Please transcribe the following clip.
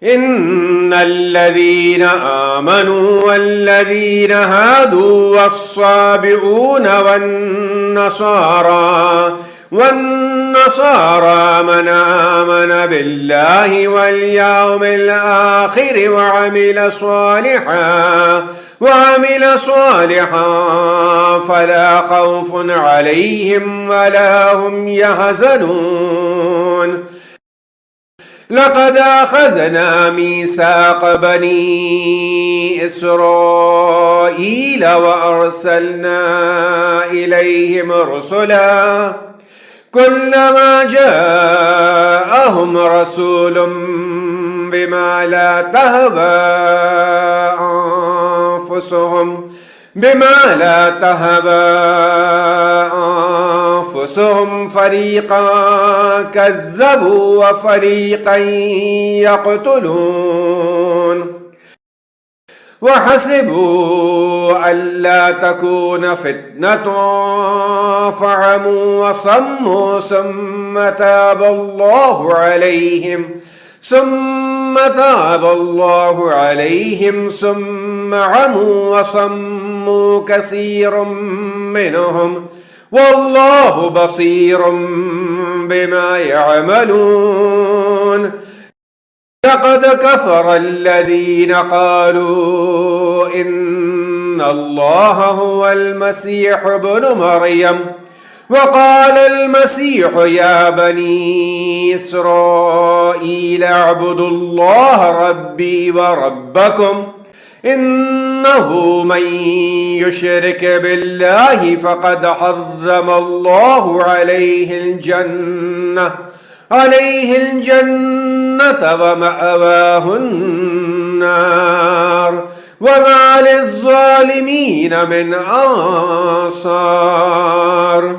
إن الذين آمنوا والذين هادوا والصابئون والنصارى من آمن بالله واليوم الآخر وعمل صالحا فلا خوف عليهم ولا هم يحزنون. لقد أخذنا ميثاق بني إسرائيل وأرسلنا إليهم رسلا كلما جاءهم رسول بما لا تهوى أنفسهم فريقا كذبوا وفريقا يقتلون. وحسبوا ألا تكون فتنة فعموا وصموا ثم تاب الله عليهم ثم عموا وصموا كثير منهم والله بصير بما يعملون. لقد كفر الذين قالوا إن الله هو المسيح ابن مريم وقال المسيح يا بني إسرائيل اعبدوا الله ربي وربكم إنه من يشرك بالله فقد حرم الله عليه الجنة ومأواه النار وما للظالمين من أنصار.